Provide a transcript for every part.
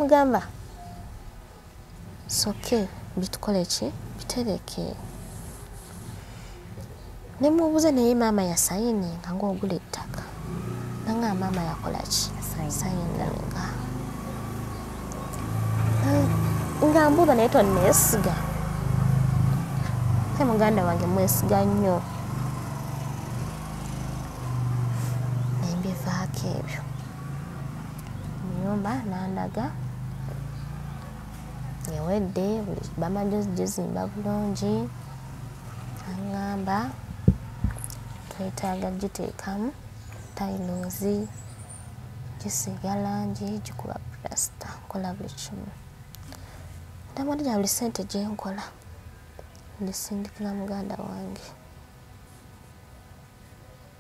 mugamba soke bitukole ki bitereke ne mubuze naye maama yasayininga ng'ogula ettaka nanga maama yakola ki sayininga nga mbuuza naye tonneesiga te muganda wange mwesiga nnyo nembivaako ebyo nyumba nandaga ewedde bamaze gizimba bulungi aŋŋamba twetaaga giteekamu tayilozi gisiiga langi gikuba pulasita nkola buli kimu ndamwadira buli ssente gyenkola ndisindikira muganda wange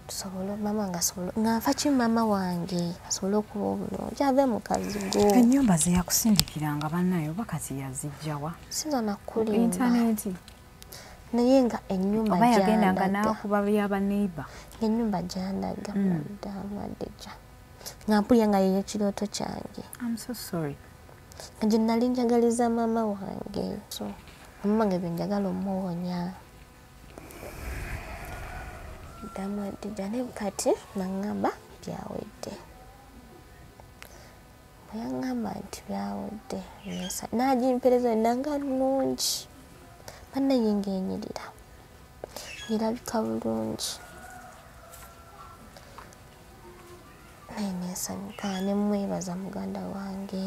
tusobole mama nga asobole nga nfa ki mama wange asobole okuba obulungi ave mu kazigo ennyumba ze yakusindikiranga bannayo bakati yazijjawa sinza nakulimba intaneti naye nga ennyumba oba yagendanga n'akuba y'abaneiba ennyumba gyandaga mwaddeja nga mpulya nga yeye ekirooto kyange I'm so sorry nga gye nali njagaliza mama wange so mama wange byenjagala omuwonya damwaddeja ne kati naŋŋamba byawedde bwe yaŋŋamba nti byawedde n'agimpereza nanga nnungi bannaye ng'enyirira ng'erabika bulungi naye neesanyuka ne mwebaza muganda wange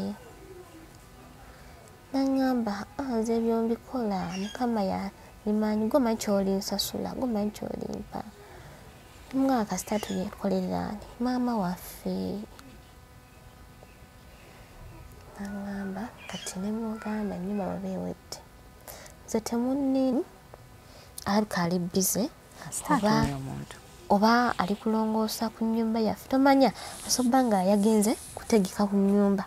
naŋŋamba nze ebyo mbikola mukama yabimanyi gomanyi kyolinsasula gomanyi kyolimpa omwaka kasita tuyekolererani maama waffe naŋŋamba kati ne mugamba ennyumba baba ewedde nze temunni alabika ali bize oba ali kulongoosa ku nnyumba yaffe tomanya asobola nga yagenze kutegeka ku nnyumba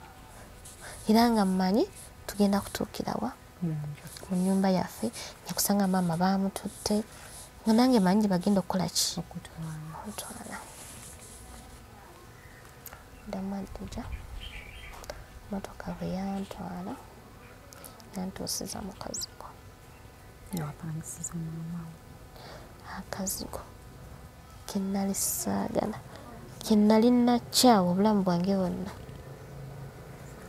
era nga mmanyi tugenda kutuukirawa mu nnyumba yaffe nyakusanga maama baamututte nga nange manyi bagenda okukola ki okutwala damwaddeja motoka bwe yantwala yantuusiza mu kazigo akazigo kenali saagala kenali nakyawa obulamu bwange bwonna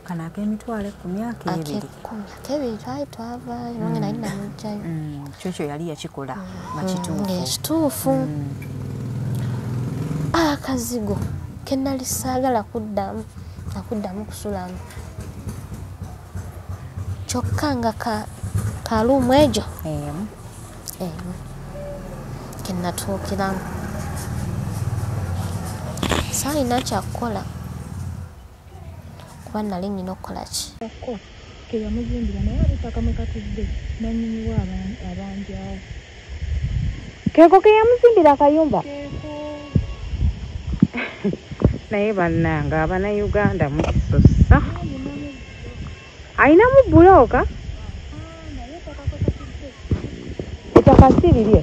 kano ak'emitwalo 10 ak'ebiri twali twavaayo nange nali namugjayo kyokyo yali yakikola makituufu ekituufu akazigo kenali saagala kuddamu kusulamu kyokka nga kaluumu egyo kenatuukiramu saalina kyakukola kuba nali nnyina okukola ki ke yamuzimbira naye abitaka mwe katudde nannyiniwa abanjawo keeko ke yamuzimbira akayumba naye bannanga abanayuganda mukisosa ayinamu bulooka ettaka si lirye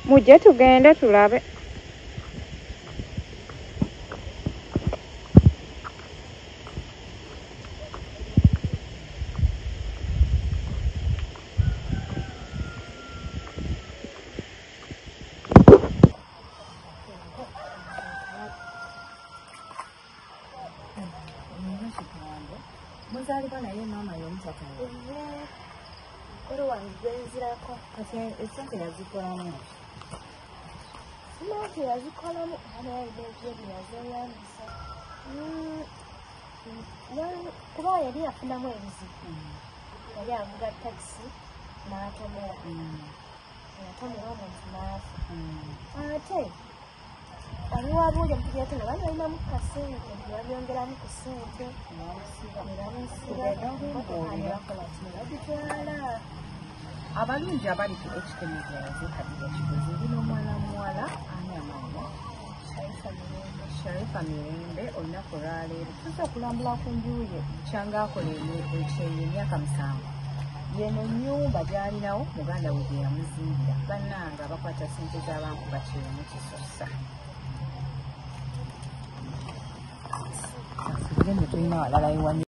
mujje tugende tulabe muzaalibwa naye maama y'omutakawe oli wange gwenzirako kati esente yazikolamu simanti yazikolamu anaebyo yazeyambisa kuba yali yafunamu ebizibu yali avuga takisi n'atomera atomera omuntu n'afa ate aliwabuulya mutuyate nga balinamu kasente nebabyongeramu ku sente nebagitwala abalungi abali ku ekitemezaze kadija kikozi ndina omwana muwala ani amanya Sharifa Mirembe olunaku olwaleero tuze okulambula ku njuye kyanga akola ekyeyo emyaka 7 yeno ennyumba gy'alinawo muganda we gye yamuzimbira bannanga bakwata sente z'abantu bakyemu kisosa nze tulina walala iwanyu.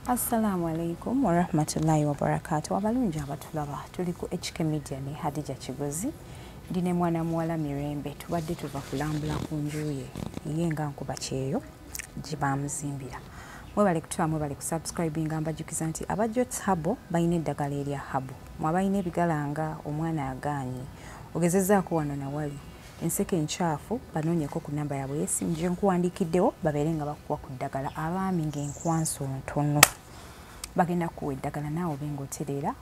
Assalamu alaikum wa rahmatullahi wa barakatuh. Abalungi abatulaba tuli ku HK Media ne Hadija Kigozi. Ndine mwana muwala Mirembe tubadde tuva kulambula ku njuye yenga nkuba kyeyo gibamuzimbira. Mwebale kutula mwebale kusubscribing ambajukiza nti abajjot habo bayina eddagala erya habo. Mwabayina ebigalanga omwana agaanyi. Ogezezzaako wano na wali. Enseke enchafu banoonyeko ku namba yaabwe y'essimu gye nkuwandiikiddewo babeere nga bakuwa ku ddagala abaami ng'enkwanso ntono. Bagenda kuwa eddagala naawe obe ng'otereera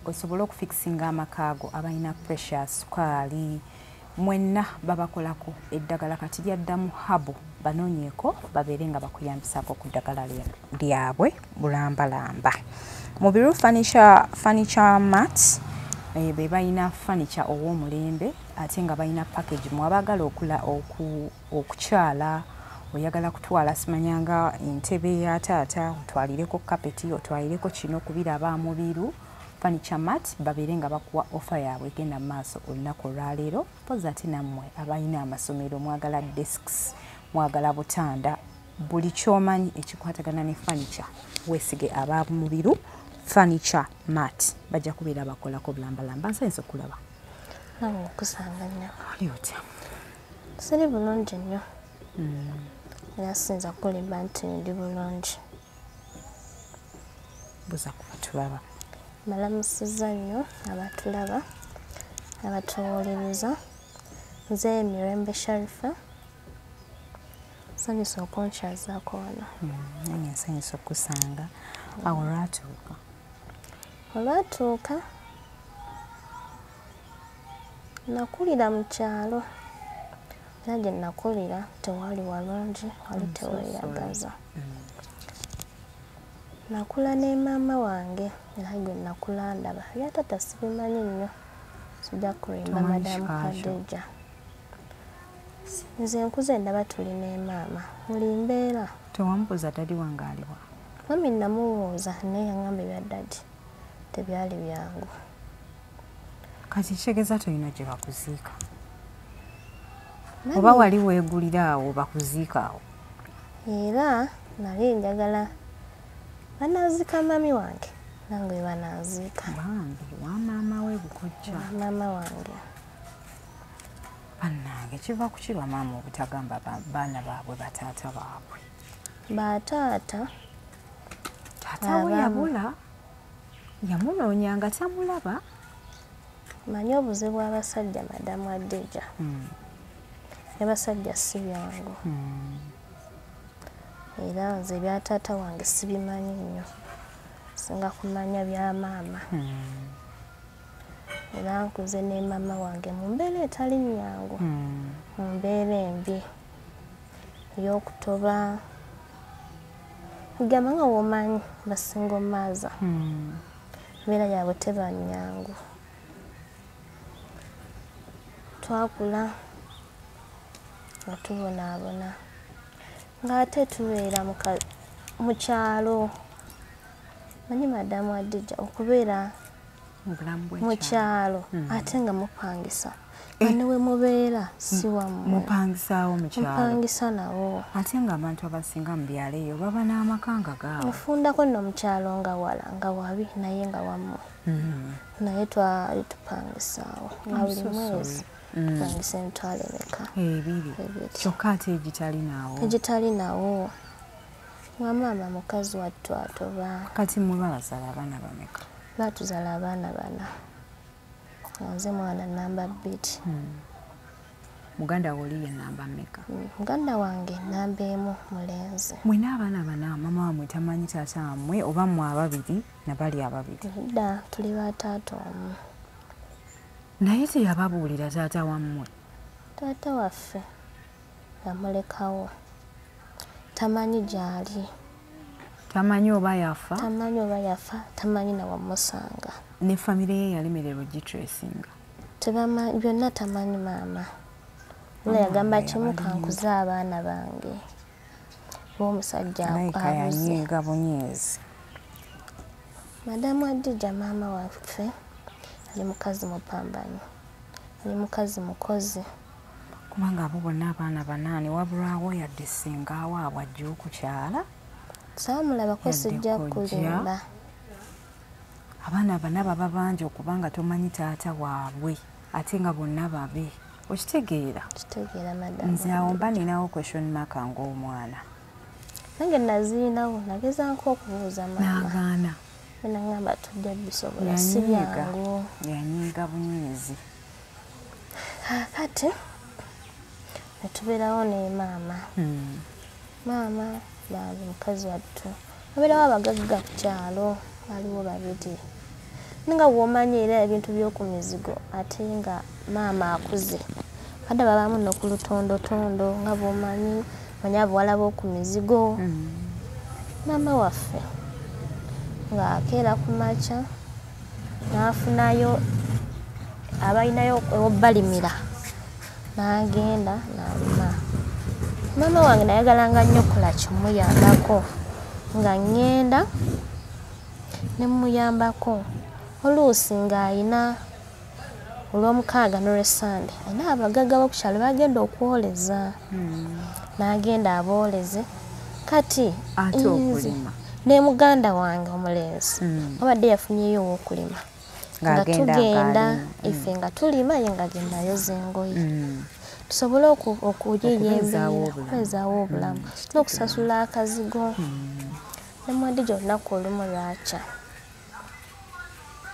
osobole okufikisinga amakaago abalina pressure, sukaali, mwenna babakolako eddagala kati lyaddamu habo banoonyeko babeere nga bakuyambisaako ku ddagala lyabwe bulambalamba. Mu biru furniture mats be balina furniture ow'omulembe ate nga balina package mwabagala okukyala oyagala kutwala simanyanga entebe ya taata otwalireko kapeti otwalireko kino kubiraba mu biru furniture mat babeere nga bakuwa offer yaabwe egenda mu maaso olunaku olwaleero poza ate nammwe abalina amasomero mwagala desks mwagala butanda buli kyomanyi ekikwatagana ne furniture weesige aba mu biru furniture mat bajja kubeera bakolako bulambalamba nsanyiza okulaba nawe okusanga nnyo oli otya siri bulungi nnyo era sinza kulimba nti ndi bulungi buza kuba tulaba malamusiza nnyo abatulaba abatuwuliriza nze Mirembe Sharifa nsanyusa okunkyazaako wano nange nsanyusa okusanga awo olwatuuka nakulira mu kyalo era gye nakulira tewali walungi wali teweeyagaza nakula ne maama wange era gwe nakula ndaba bya taata sibimanyi nnyo sijja kulimba madamu Khadija nze nkuze ndaba tuli ne maama muli mbeera tewamubuuza dadi wange aliwa mami namubuuza naye yaŋŋamba ebya dadi tebyali byangu kati kitegeeza tolina gye bakuziika oba wali weegulira awo bakuziika awo era nali njagala banaziika mami wange nange banaziika bambi wa maama we bukojja maama wange bannange kiva ku kiba maama obutagamba baana baabwe bataata baabwe bataata taata we yabula yamunoonyanga tamulaba manyi obuzibu bw'abasajja madamu Khadija y'abasajja si byangu era nze bya taata wange sibimanyi nnyo singa kumanya bya maama era nkuze ne maama wange mu mbeera etali nnyangu mu mbeera embi ey'okutoba gamba nga womanyi basinga omaaza embeera yaabwe teba nnyangu twakula nga tubonaabona ng'ate tubeera mu kyalo manyi madamu Khadija okubeera mu kyalo ate nga mupangisa bane we mubeera si wammwe mupangisaawo mu kyalo mupangisa nawo ate nga abantu abasinga mu byalo eyo baba n'amakanga gaabwe mufundako nno mu kyalo nga wala nga wabi naye nga wammwe naye twali tupangisaawo nga buli mwezi tupangisa emitwalo emeka ebiri kyokka ate egitali nawo nga maama mukazi wattu atoba kati muba bazaala abaana bameka baatuzaala abaana bana nze mwana namba 2 muganda wo oli ye namba mmeka muganda wange namba 1 mulenzi mwina abaana bana mama wamwe tamanyi taata wammwe oba mwe ababiri nabali ababiri dda tuli bataata omu naye teyababuulira taata wammwe taata waffe yamulekawo tamanyi gyali tamanyi oba yafa tamanyi nawamusanga ne famire ye yalemererwa gitracinga byonna tamanyi maama era yagamba kimu kankuze abaana bange w'omusajja alayika yanyiiga bunyeezi. Madamu Adija maama waffe ali mukazi mupambanyi, ali mukazi mukozi. Kubanga abo bonna abaana banaani wabulwawo yadde singa awaabwe ajja okukyala. Saamulabako sijja kulimba. Abaana bana baba bangi okubanga tomanyi taata waabwe ate nga bonna babe. Okitegeera? Kitegeera madamu. Nze awo mba ninawo question mark ng'omwana. Nange naziinawo nagezaako okubuuza maama. N'agaana. Nangamba tujja bisobola si byangu. Yanyiiga bunyeezi. Kakati ne tubeerawo ne maama. Maama baali mukazi wattu. Babeerawo abagagga ku kyalo, waliwo babiri. Nga bw'omanyi era ebintu by'oku mizigo ate nga maama akuze. Kadda babaamu no ku lutondotondo nga bw'omanyi manya abawala b'oku mizigo. Maama waffe ng'akeera ku makya n'afunayo abalinayo ew'obbalimira n'agenda n'alima. Maama wange nayagalanga nnyo okukola kimuyambako nga ngenda ne muyambako oluusi ng'ayina olw'omukaaga n'olw'essande ayina abagagga b'oku kyalo bagenda okwoleza n'agenda abooleze kati ate okulima ne muganda wange omulenzi abadde yafunyeyo ow'okulima nga tugenda ife nga tulima ye nga agenda ayoza engoye tusobole okukwezaawo obulamu n'okusasula akazigo. Ne Mwadija olunaku olumu lwakya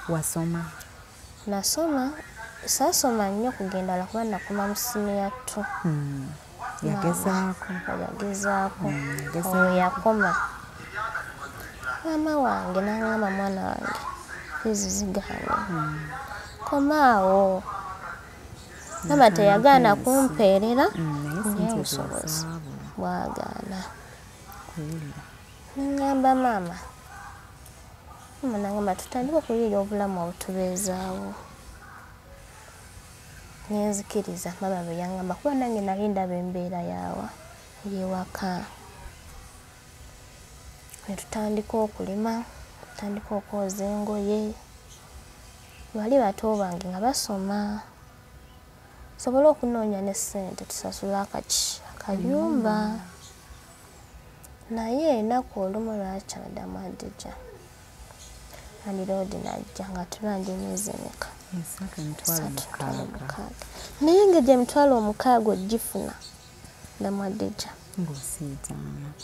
wasoma? Nasoma, saasoma nnyo kugenda lwakuba nakoma mu siniyattu. Yagezaako oyo yakoma. Maama wange n'aŋŋamba mwana wange fiizi zigaanye komaawo. Maama teyagaana kumpeerera naye obusobozi bwagaana. Ngamba maama n'aŋŋamba tutandike okuyiiya obulamu obutubeezaawo. Nenzikiriza maama bwe yaŋŋamba kuba nange nali ndaba embeera yaawa ey'ewaka. Ne tutandika okulima, tutandika okwoza engoye. Bali bato bange nga basoma tusobole okunoonya ne ssente tusasule akayumba. Naye ennaku olumu lwakya madamu Adija Landiroodi n'ajja nga tulanda emyezi emeka? 3,600. Naye engeri emitwalo 600 ogifuna madamu Adija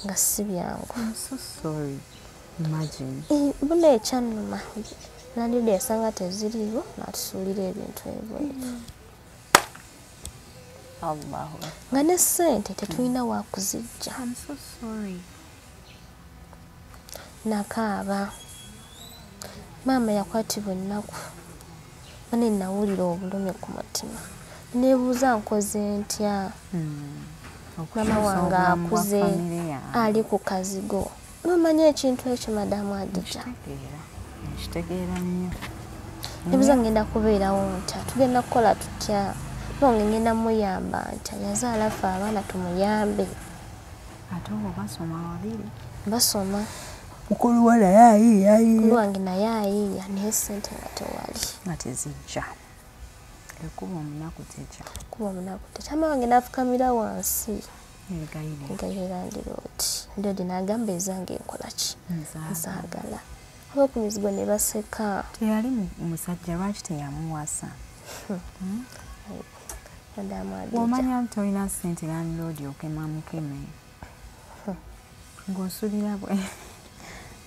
nga si byangu. Buna ekyannuma Landiroodi yasanga teziriiwo n'atusuulira ebintu ebweru. Nga ne ssente tetulina wakuzijja. Nakaaba. Maama yakwatibwa ennaku. Nane nawulira obulumi ku mutima. Neebuuza nkoze ntya. Maama wange akuze ali ku kazigo. Nomanya ekintu ekyo madamu Adija? Nkitegeera nnyo. Neebuuza ngenda kubeerawo ntya, tugenda kukola tutya. Nonge ngenda muyamba ntya, yazaala ffe abaana tumuyambe. Ate obo basoma babiri? Basoma. Mukulu wa naye ayiiya. Mukulu wange naye ayiiya naye ssente nga tewali. Nga tezijja. Ekuba omunaku tejja. Kuba omunaku tejja. Maama wange n'afukamira wansi. Egayirira Landiroodi. Landiroodi n'agamba ezange enkola ki? Nzaagala. Ab'oku mizigo ne baseka. Teyali musajja lwaki teyamuwasa? Womanya nti olina ssente Landiroodi okemamukeme. Ng'osulira bwe.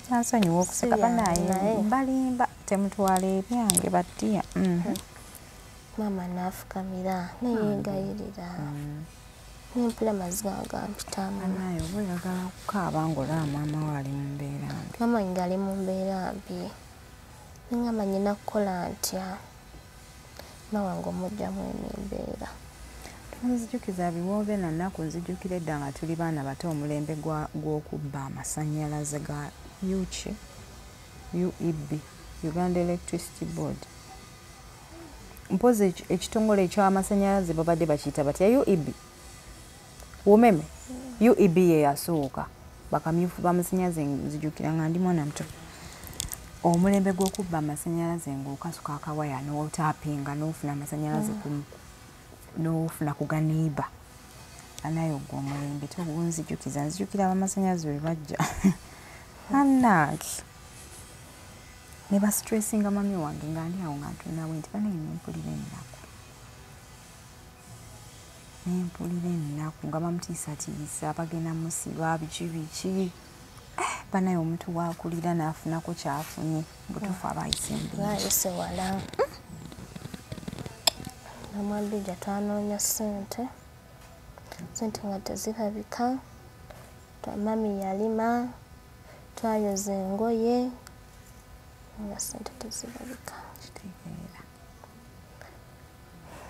Nasonyiwa okuseka banaye mbalimba temutwala ebyange battiya. Maama n'afukamira neyeegayirira. N'empula amazima agampitamu. Naye oba oyagala kukaaba ng'olaba maama we ali mu mbeera mbi. Maama wange ali mu mbeera mbi. Nengamba nnyina kukola ntya. Maama wange omugyamu embeera. Nzijukiza biwoobe na nnaku nzijukira edda nga tuli baana bato omulembe gw'okubba amasannyalaze ga UEB, Uganda Electricity Board. Mpozi ekitongole eky'amasannyalaze babadde bakiyita batya UEB? Umeme? UEB ye yasooka. bakamyufu b'amasannyalaze nzijukira nga ndi mwana muto omulembe gw'okubba amasannyalaze ng'okasuka akawaya n'otapinga n'ofuna amasannyalaze n'ofuna ku ganiiba anayo gwe omulembe togunzijukiza nzijukira abamasannyalaze bwe bajja annange ne bastressinga mami wange nga ndi awo nga ntunawe nti banaye nempulira ennaku nga bamutiisatiisa bagenda musiba biki banaye omuntu wakulira n'afunako kyafunye butuufu abayise bayise wala namwadija twanoonya sente nga tezirabika mami yalima twayoza engoye nga sente tezirabika kitegeera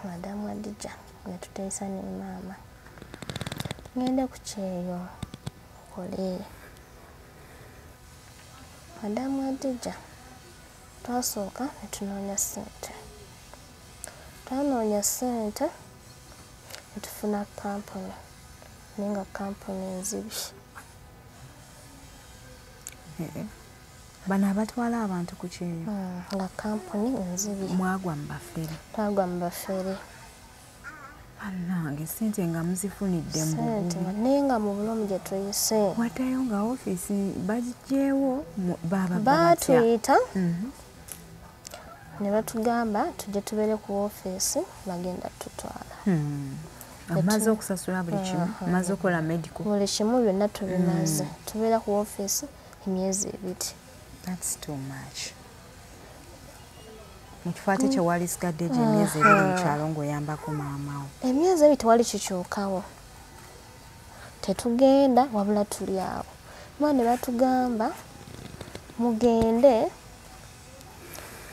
madamu adija netuteesa ne maama ngende ku kyeyo okole madamu adija twasooka netunoonya sente twanoonya sente netufuna kampuni naye nga kampuni enzibi bano abatwala abantu ku kyeyo nga kampuni enzibi mwagwa mu bafere twagwa mu bafere annange sente nga muzifunidde sente naye nga mu bulomu gye tuyise waddayo nga ofiisi bagigyewo baatuyita ne batugamba tujje tubeere ku ofiisi bagenda tutwala amaze okusasula buli kimu amaze okukola medical buli kimu byonna tubimaze tubeera ku ofiisi emyezi 2 that's too much mukifo ate kyewali sigadde gye emyezi 2 mu kyalo ng'oyambako maamawo emyezi 2 tewali kikyukawo tetugenda wabula tuli awo ba ne batugamba mugende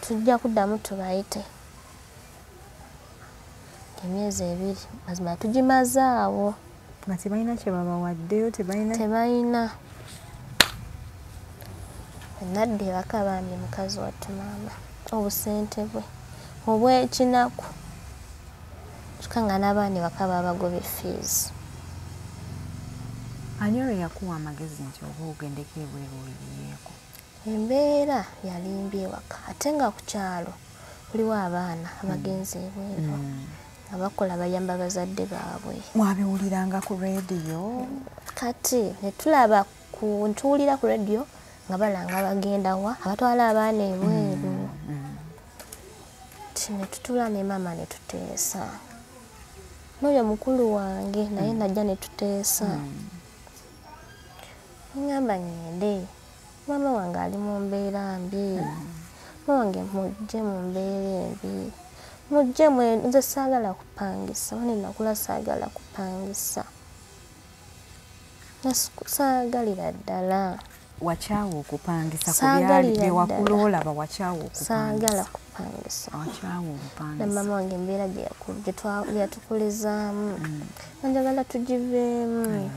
tujja kuddamu tubayite emyezi 2 mazima tugimaze awo nga tebalina kye babawaddeyo tebalina nadde ewaka bambi mukazi wattu maama obusente bwe obw'ekinaku tukanga n'abaana ewaka babagobye fees ani olwo yakuwa amagezi nti oba ogendeko ebweru oyiyeeko embeera yalimbye ewaka ate nga ku kyalo kuliwo abaana abagenzi ebweru abakola bayamba bazadde baabwe mwabiwuliranga ku rediyo kati netulaba ntuwulira ku rediyo nga balanga bagenda wa abatwala abaana ebweru netutula ne maama netuteesa n'oyo mukulu wange naye najja netuteesa ngamba ngende maama wange ali mu mbeera mbi maama wange mujje mu mbeera embi mujje nze saagala kupangisa wane nakula saagala kupangisa saagalira ddala wakyawa okupangisa kubyali wakula olaba wakyawa okupangisa saagala kupangisa wakyawa okupangisa na maama wange embeera gyeyatukulizaamu nanjagala tugiveemu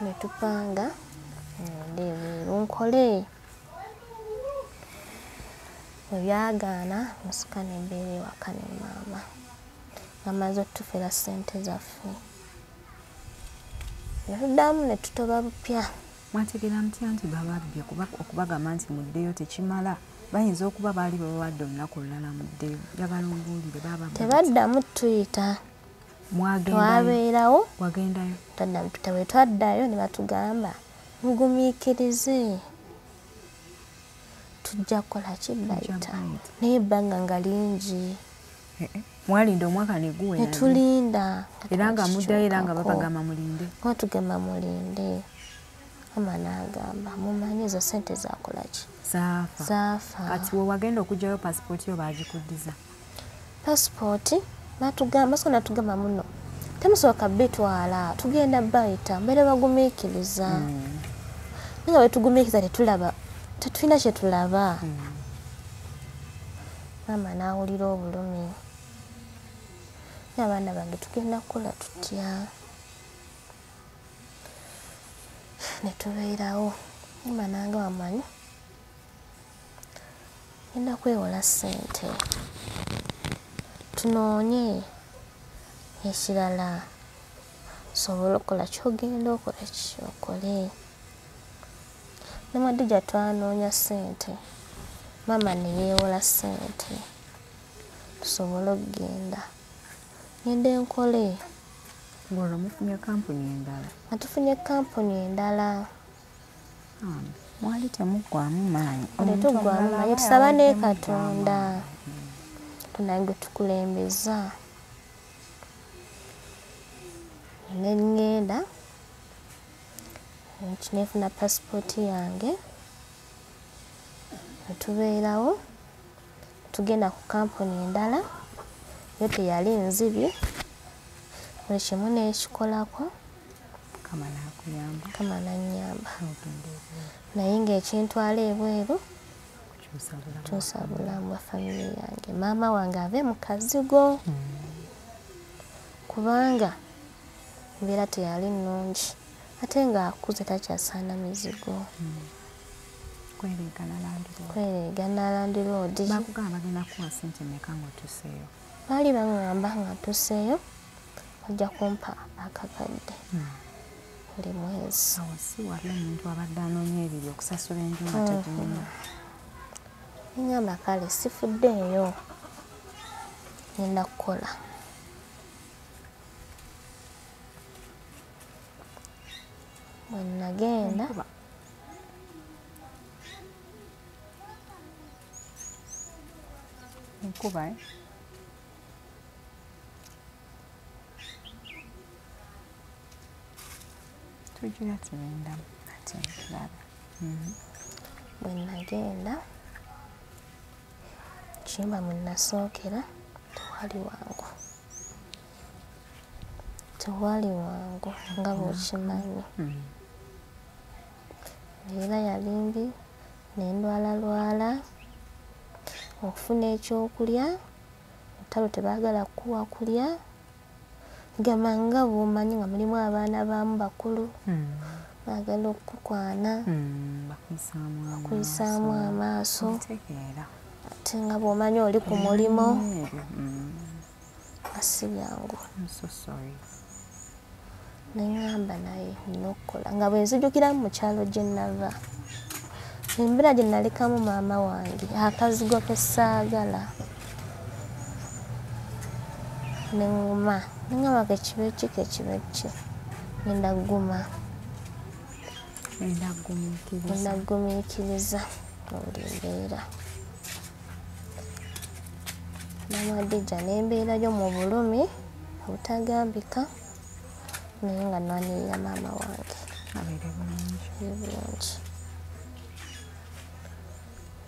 netupanga ndeeweeru nkole ebyagaana musika nembeera ewaka ne maama ngamaze otufera sente zaffe netuddamu netutoba bupya mwategeera mutya nti bababbye okubagamba nti muddeyo tekimala bayinza okuba baali babawadde olunaku olulala muddeyo jabalonguulire tebaddamu tuyita twabeerawo wagendayo twaddamu tutawe twaddayo ne batugamba mugumiikirize tujja kukola kibayita naye ebbanga nga lingi mwalinda omwaka neguwe netulinda era nga muddayo era nga babagamba mulinde tugamba mulinde mama n'agamba mumanyi ezo sente zakolaki zaafa kati we wagenda okugyayo pasipooti yo baagikuddiza pasipooti batugamba so natugamba muno temusooka bitwala tugenda bayita mbeere bagumiikiriza nga bwetugumiikiriza tetulaba tetulina kyetulaba mama n'awulira obulumi n'abaana bange tugenda kukola tutya netubeerawo mama nange wamanyi genda kwewola ssente tunoonye ekirala osobola okukola kyogenda okola kyokole. Ne Madija twanoonya ssente, maama ne yeewola ssente tusobole okugenda. Ngende nkole. Ng'olwo mufunye kampuni endala. Atufunye kampuni endala. Mwali temuggwamu maanyi. Tetuggwamu maanyi, tusaba ne Katonda. Tunange tukulembeza. Ne ngenda neefuna pasipooti yange, ne tubeerawo, tugenda ku kampuni endala, yo teyali nzibye, buli kimu n'ekikolako. Mukama n'akuyamba. Mukama n'annyamba. Ogenda ebweru. Naye ng'ekintwala ebweru Kyusa bulamu. bulamu bwa famire yange. Maama wange ave mu kazigo kubanga embeera teyali nnungi, ate ng'akuze takyasaana mizigo. Kwereega Nalandi Road. Bakugamba bagenda kuwa ssente mmeka ng'otuseeyo? Baali baŋŋamba nga ntuseeyo bajja kumpa akakadde buli mwezi. Awo si wali omuntu abadde anoonya ebiri okusasula enju nga tagirina. Ngamba kale sifuddeeyo, ngenda kukola. Bwe nagenda enkuba tugira tulindamu ate ndaba. Bwe nagenda kiyumba mwe nasookera tewali wangu nga bw'okimanyi. Era yali mbi, nendwalalwala, okufuna ekyokulya entalo tebaagala kuwa kulya, gamba nga bw'omanyi nga mulimu abaana baamu bakulu baagala okukukwana bakuyisaamu amaaso, ate nga bw'omanyi oli ku mulimo nga si byangu. Neŋŋamba naye nina okukola nga bwe nzijukiramu mu kyalo gye nava, embeera gye nalekamu maama wange, akazigo ke ssaagala. Neŋŋuma neŋŋamba kekibe ki ngenda gguma, ngenda ggumiikiriza mu buli mbeera. Namadija n'embeera yo mu bulumi obutagambika, naye nga nwanirira maama wange abeere bulungi.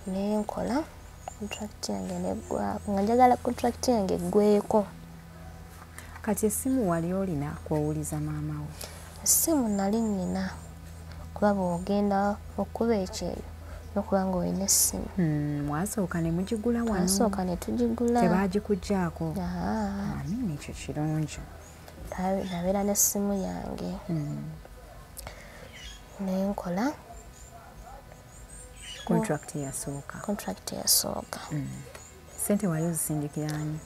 Naye nkola kontrakiti yange neggwako, nga njagala kontrakiti yange eggweko. Kati essimu wali olina kw'owuliza maama wo? Essimu nali nnina, kuba bw'ogenda okuba ekyeyo n'okuba ng'olina essimu. Mwasooka ne mugigula wano? Twasooka ne tugigula. Tebagikuggyaako? Amini, ekyo kirungi. Nabeera n'essimu yange. Naye nkola kontrakiti yasooka. Ssente wali ozisindikira ani?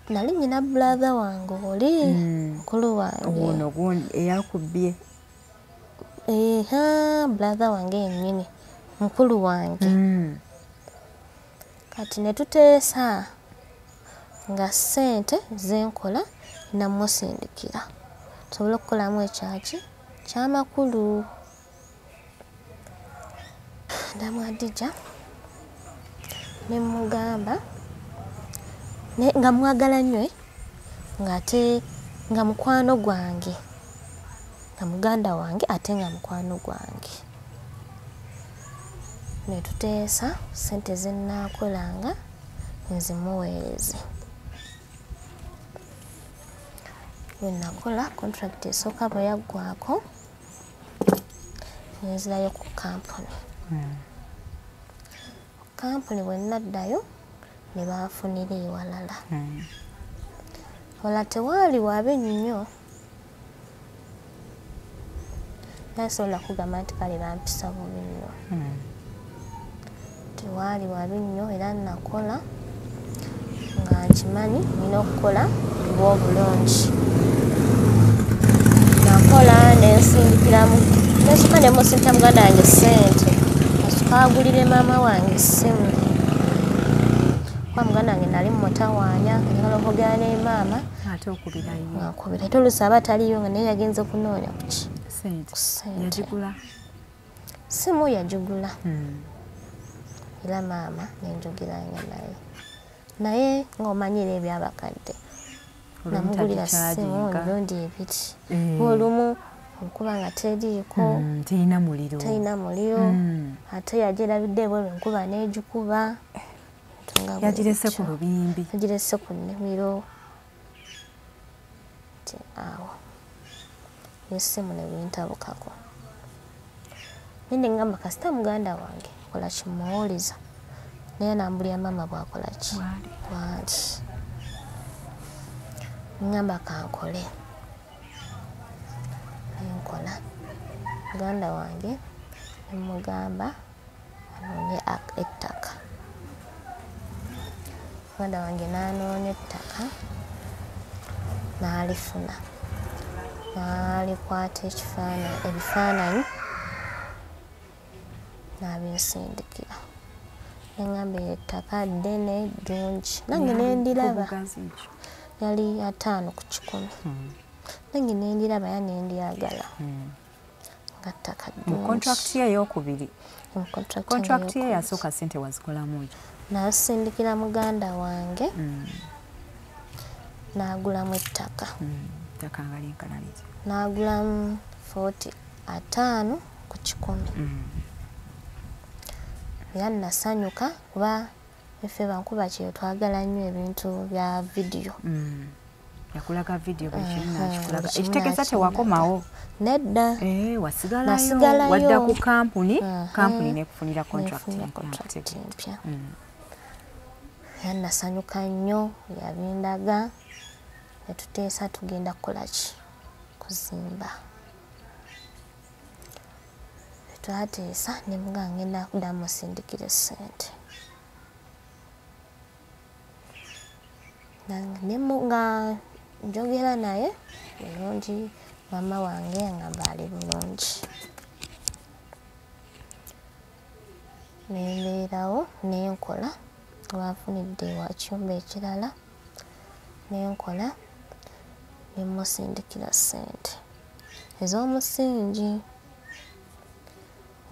Nali nnyina brother wange oli mukulu wange. Ono eyakubbye? Brother wange yennyini mukulu wange. Kati ne tuteesa nga ssente zenkola namusindikira tusobole okukolamu ekyaki kyamakulu. Namadija ne mugamba nga mwagala nnyo ng'ate nga mukwano gwange, nga muganda wange ate nga mukwano gwange. Ne tuteesa ssente ze nnaakolanga nzimuweereze. Bwe nakola kontrakiti esooka bwe yaggwako nenzirayo ku kampuni. Kampuni bwe naddayo ne banfunira ewalala. Wala tewaali wabe nnyo, nasobola kugamba nti kale bampisa bubi nnyo. Tewaali wabi nnyo era nakola nga nkimanyi nina okukola bw'obulungi. nenkola nensindikiramu nesooka nemusindikira muganda wange ssente asooka agulire maama wange essimu kuba muganda wange nali mumutawaanya njagala okwogera ne maama ate okubirayo akubira ate oluusi aba taliyo nga naye yagenze kunoonya ku ssente ssente yagigula simu yagigula era maama nenjogeranga naye ng'omanyira ebyabakadde namugulira ssimu emirundi ebiri olumu enkuba nga teriiko terina muliro ate yagyerabidde bwe enkuba n'egikuba yagirese ku lubimbi yagirese ku nnimiro ti awo essimu ne bintabukako nende ngamba kasita muganda wange kola kimuwuliza naye nambulya maama bwakola ki waali ngamba kankole nenkola muganda wange nemugamba anoonye ettaka muganda wange nanoonya ettaka n'alifuna n'alikwata ebifaananyi n'abinsindikira neŋŋamba ettaka ddene ddungi nange nendiraba yali 5 ku 10 nange nendiraba ya nendyagala nga ttaka ddungi contract ye eyokubiri contract ye yasooka ssente wazikolamu nasindikira muganda wange n'agulamu ettaka ttaka nga linkanaliza n'agulamu 5 ku 10 era nasanyuka kuba effe bankuba kyeyo twagala nnyo ebintu bya vidiyo yakulaga vidiyo buli kimu nakikulaga ekitegeeza tewakomawo nedda wasigalayo wadda ku kampuni nekufunira contract empya era nasanyuka nnyo yabindaga netuteesa tugenda kukola ki kuzimba twateesa nemuga ngenda kuddamu musindikire ssente nga njogera naye bulungi maama wange nga baali bulungi nembeerawo nenkola wafunidde wa kiyumba ekirala nenkola nemusindikira ssente ez'omusingi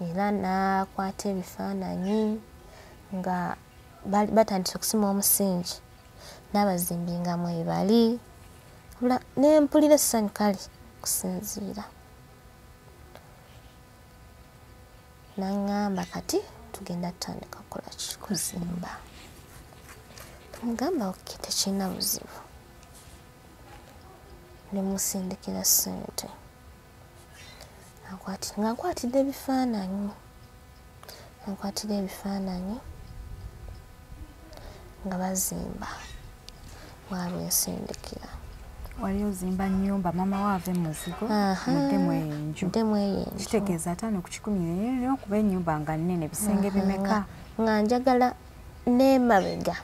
era nakwata ebifaananyi nga batandise okusima omusingi n'abazimbi nga mwebali nempulira essanyu kale kusinziira naŋŋamba kati tugenda tutandika kukola kuzimba mugamba oke tekirina buzibu nemusindikira ssente nga nkwatidde ebifaananyi nga bazimba wabensindikira wali ozimba nnyumba maama waave muzigo muddemu enju kitegeeza 5 ku 10 n'okuba ennyumba nga nnene bisenge bimeka nga njagala n'emabega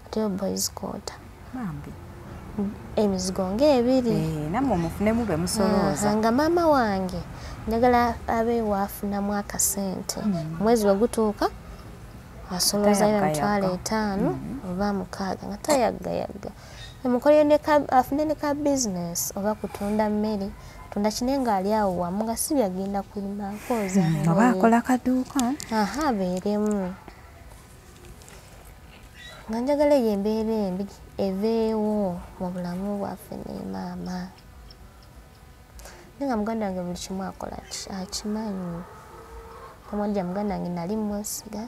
ate boys quarter bambi emizigo ng'ebiri nammwe omufunemu be musolooza nga maama wange njagala abe waafunamu akasente omwezi bwe gutuuka asoloozayo emitwalo 5 oba 6 nga tayaggayagga mukolere afune ne ka bizinesi oba kutunda mmere tunda kine ng'ali awo wamu nga si byagenda kulima akooza oba akola kaduuka abeeremu nga njagala eyo embeera embi eveewo mu bulamu bwaffe ne maama naye nga muganda wange buli kimu akola akimanyi omwajja muganda wange nali mwesiga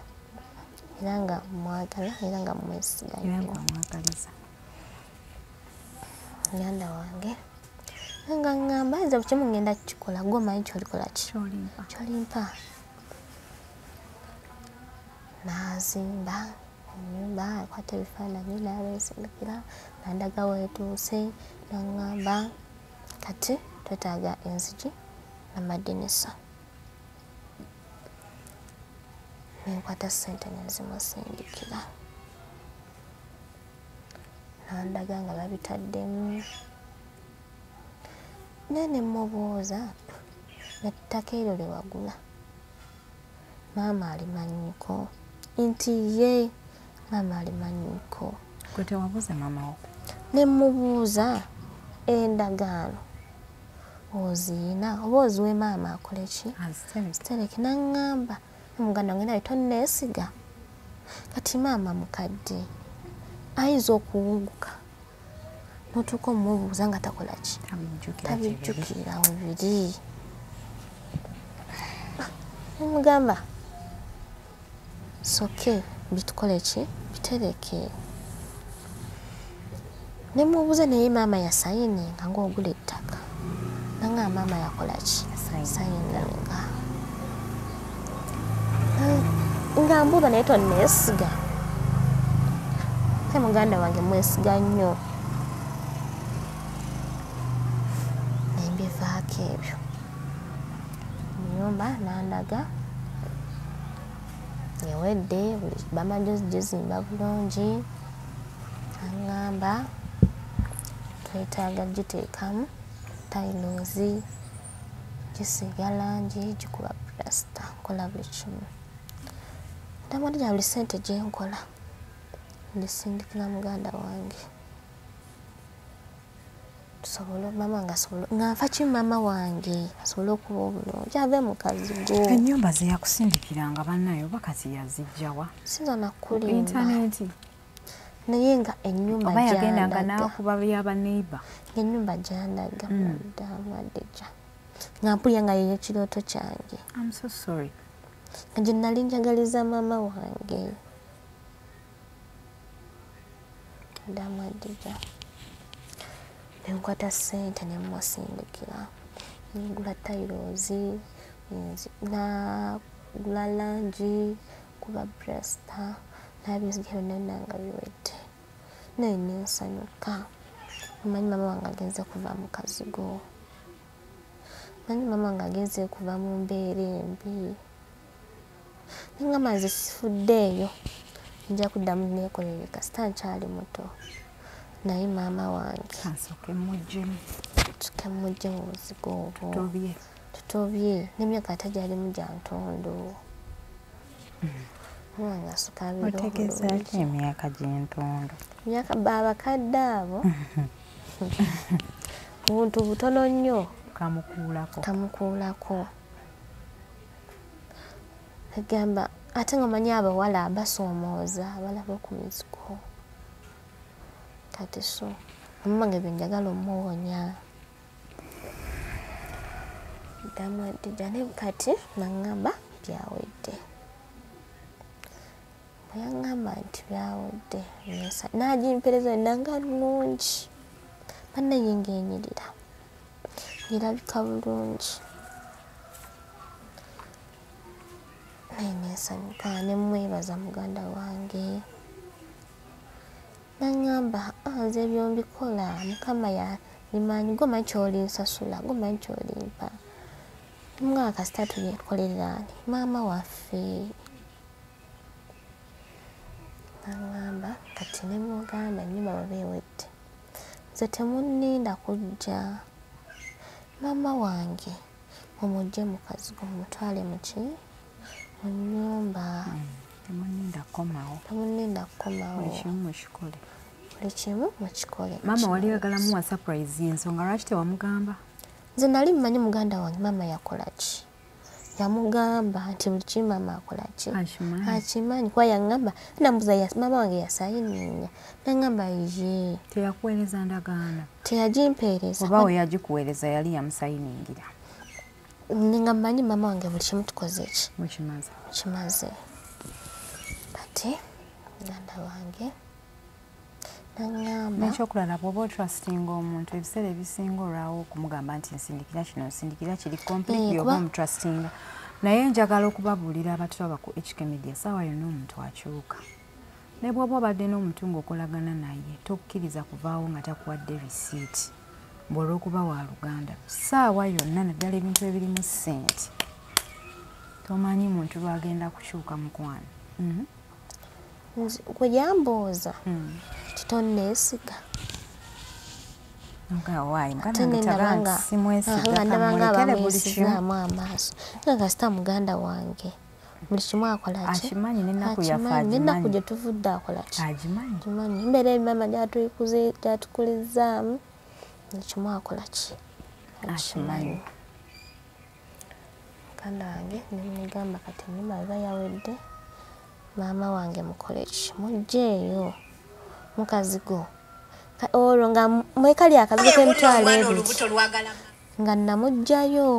era nga mwagala era nga mwesiga mwagaliza muganda wange nga ngamba nze bukimu ngenda kukikola gwe omanyi kyolikola kyolimpa nazimba ennyumba akwata ebifaananyi n'abensindikira nandaga weetuuse naŋŋamba kati twetaaga enzigi n'amadinisa nenkwata ssente nezimusindikira nandaga nga babitaddemu nene mubuuza ettaka eryo lye wagula maama alimanyiko nti ye maama alimanyiko. Gwe tewabuuza maama wo? Ne mubuuza endagaano oziina oba oziwe maama akole ki azitereke naŋŋamba muganda wange naye tonneesiga kati maama mukadde ayinza okuwunguka notuuka omumubuuza nga takola ki tabijjukira bubiri. Nemugamba soke bitukole ki bitereke. Nemubuuza naye maama yasayininga ng'ogula ettaka nanga maama yakola ki sayininga nga mbuuza naye tonneesiga. Te muganda wange mwesiga nnyo nembivaako ebyo nyumba nandaga ewedde buli bamaze gizimba bulungi aŋŋamba twetaaga giteekamu tayilozi gisiiga langi gikuba pulasita nkola buli kimu. Ndamadira buli ssente gye nkola ndisindikira muganda wange tusobole mama nga asobole nga nfa ki mama wange asobole okuba obulungi ave mu kazigo. Ennyumba ze yakusindikiranga bannayo oba kati yazijjawa? Sinza nakulimba intaneti naye nga ennyumba oba yagendanga n'akuba y'abaneiba? Ennyumba gyandaga Maddeja nga mpulira nga yeyo ekirooto kyange. I'm so sorry. Nga gye nali njagaliza maama wange Maddeja nenkwata ssente nemusindikira ngula tayirozi nagula langi kuba pulasita nabizigero nenanga biwedde naye nensanyuka. Manyi mama wange agenze kuva mu kazigo, manyi mama wange agenze kuva mu mbeera embi nga maze sifuddeeyo nja kuddamu neekolere kasita nkyali muto naye maama wange asooke mujjemu tukemujje mu buzigo obwo tutobye n'emyaka ate gyalimu gya ntondo. Mwana asooka abiri otegeeza ki emyaka gy'entondo? Myaka babakadde abo buntu butono nnyo kamukuulako egamba ate nga manyi abawala abasoomooza abalaba ku mizigo kati so mama wange byenjagala omuwonya Maddeja ne kati naŋŋamba byawedde. Bwe yaŋŋamba nti byawedde n'agimpereza nanga nnungi bannaye ng'enyirira ng'erabika bulungi naye nensanyuka nemwebaza muganda wange naŋŋamba nze ebyo mbikola Mukama yabimanyi gomanyi kyolinsasula gomanyi kyolimpa omwaka kasita tuyekolerani maama waffe. Naŋŋamba kati nemugamba ennyumba baba ewedde nze temunninda kujja maama wange mumugye mu kazigo mumutwale muki mu nnyumba temunninda kukomawo buli kimu mukikole. Maama wali oyagala muwa surprise y'ensonga lwaki tewamugamba? Nze nali mmanyi muganda wange maama yakola ki yamugamba nti buli kimu maama akola ki akimanyi kuba yaŋŋamba nambuza maama wange yasayininga naŋŋamba ye teyakuweereza ndagaano? Teyagimpeereza oba we yagikuweereza yali yamusayiningira? nga mmanyi maama wange buli kimu tukoze ki mukimaze. Kati muganda wange naŋŋamba nekyokulala bw'oba otrustinga omuntu ebiseera ebisinga olwawo okumugamba nti nsindikira kino nsindikira kiri completely oba omutrustinga. Naye njagala okubabuulira abatulaba ku HK Media saawa yonna omuntu akyuka ne bw'oba obadde n'omuntu ng'okolagana naye tokkiriza kuvaawo nga takuwadde risiiti bw'olwokuba wa Luganda. Saawa yonna naddala ebintu ebirimu ssente tomanyi muntu lwagenda kukyuka mukwano. Gwe yambooza titonneesiga nga wai ate muganda tabanga simwesiga ndabanga kamulekere buli abamuyiisizaamu amaaso nga kasita muganda wange buli kimu akola ki akimanyi n'ennaku yafe n'ennaku gye tuvudde akola ki agimanyi embeera ebimama gyatukulizaamu buli kimu akola ki akimanyi muganda wange nemugamba kati ennyumba eba yawedde maama wange mukole ki mugjeeyo mukazigo olwo nga mwekali akazigo k'emitwalo ebiri nga namuggyayo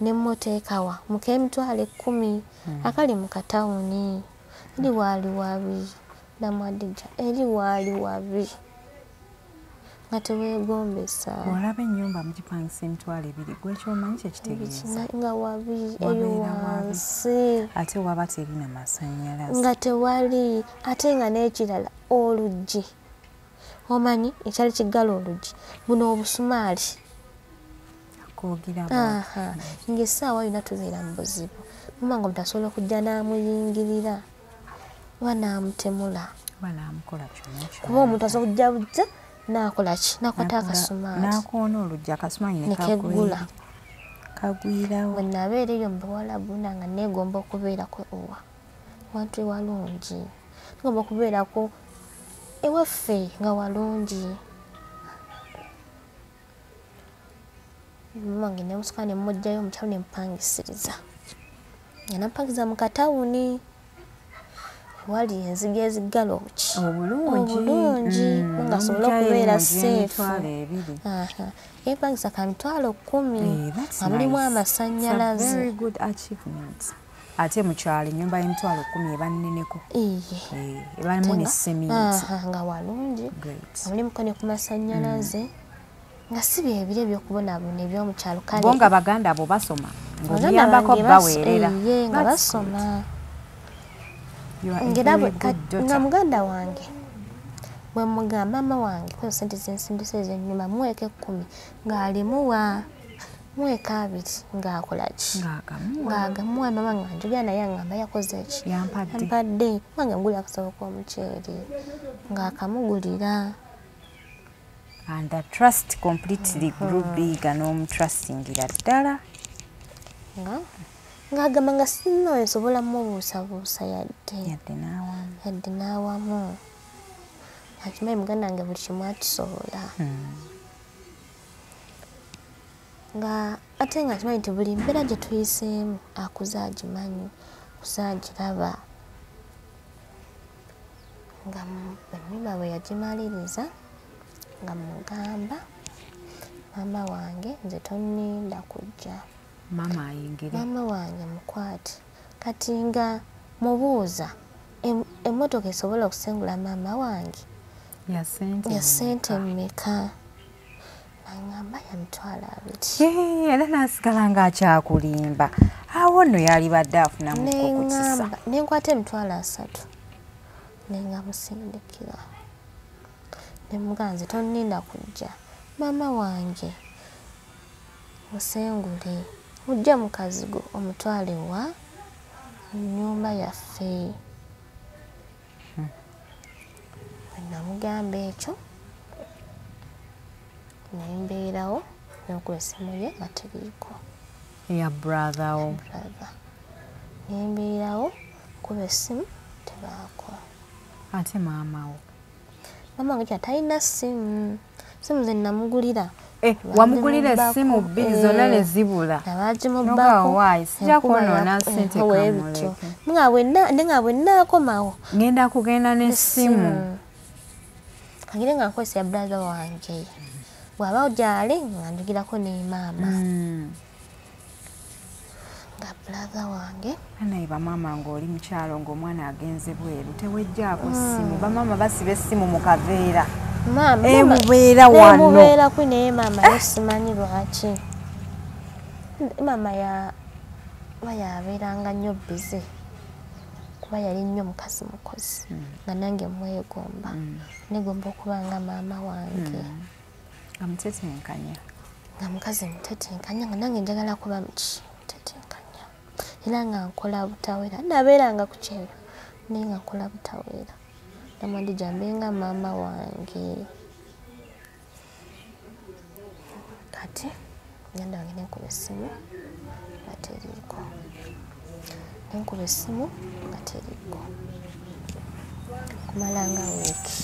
ne muteekawa muk'emitwalo 10 akali mu katawuni eri waali wabi namwadija eri waali wabi nga teweegombesa olaba ennyumba mugipangisa emitwalo 2 gwe kyomanyi kyekitegeeza nga wabi eri wansi ate waba terina masannyalaze nga tewali ate nga n'ekirala oluggi omanyi ekyali kiggala oluggi buno obusumaali ng'essaawa yonna tubeera mu buzibu mama nga omuntu asobola okujja n'amuyingirira oba n'amutemula kuba omuntu asobola okujja bujja n'akola ki n'akwata akasumaali n'akoona oluggi akasumaali nekeggula kagwirawo bwe nabeera eyo mu Buwarabu nga neegomba okubeerako ewa wantu ewalungi negomba okubeerako ewaffe nga walungi mama wange nemusuka nemujjayo omukyalo nemupangisiriza nga nampangisa mu katawuni wali enzige eziggala obulungi nga asobole okubeera seefu empangisa ka mitwalo 10 nga mulimu amasannyalaze ate mukyalo ennyumba y'emitwalo 10 eba nneneko ebamu ne seminti nga walungi nga mulimuko ne ku masannyalaze nga si byebiro ebyokubonaabona ebyomukyalo kale bo nga baganda abo basoma ng'omuyambako baweerera nga basoma nga muganda wange bwe mugamba mama wange kwezo sente zensindisa ez'ennyuma muweeka 10 ng'alimuwa muweeka 2 ng'akola ki ng'agamuwa mama nga njogera naye ngamba yakoze ki yampadde wange nguli akasabo k'omuceeri ng'akamugulira and I trust completely grubiga n'omutrustingira ddala ng'agamba nga sinna nsobola mubuusabuusa yadde n'awamu akimanyi muganda wange buli kimu akisobola nga ate nga akimanyi nti buli mbeera gye tuyiseemu akuze agimanyi akuze agiraba nga ennyumba bwe yagimaliriza nga mugamba maama wange nze tonninda kujja mama ayingire maama wange mukwate kati nga mubuuza emmotoka esobola okusengula maama wange ya ssente mmeka nangamba ya mitwalo 2 era n'asigala ng'akyakulimba awo nno yalibadde afunamuko ku kisa nenkwata emitwalo 3 nenga musindikira nemuganze tonninda kujja maama wange musengule ujja mukazigo omutwale wa nnyumba yaffe namugamba ekyo nembeerawo nokuba essimu ye nga teriiko eya brother nembeerawo kuba essimu tebaako ate maamawo maama wange talina ssimu ze namugulira wamugulira essimu 2 zonna ne zibula nabagimubako sijakwonoona ssente kamuleke nga bwenaakomawo ngenda kugenda n'essimu kagire nga nkozesa ya brother wange bw'aba gyali nga njogirako ne maama nga brother wange naye bamaama ng'oli mukyalo ng'omwana agenze bweru tewejjaako ssimu bamaama basiba essimu mu kaveera emubeera wano emubeeraku naye maama yesimanyi lwaki maama yabeeranga nnyo bize kuba yali nnyo mukazi mukozi nga nange mwegomba negomba okuba nga maama wange nga mutetenkanya nga mukazi mutetenkanya nga nange njagala kuba mutetenkanya era nga nkola butaweera nabeeranga ku kyeyo naye nga nkola butaweera namwandija mbe nga maama wange muganda wange nenkuba essimu nga teriiko, nenkuba essimu nga teriiko, kumala nga wiiki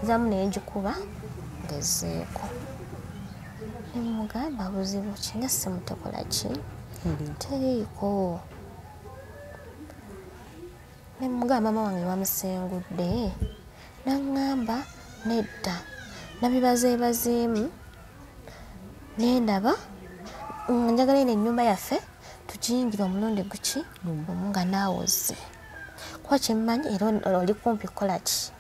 nzamu nenjikuba ngezzeeko, nemugamba buzibu ki nga essimu tekola ki teriiko. Nemugamba mama wange bamusengudde, naŋŋamba nedda, nabibazeebazeemu nendaba njagala eno ennyumba yaffe tukiyingira omulundi guki omu nga naawozze kuba kyemmanyi era oli kumpi kukola ki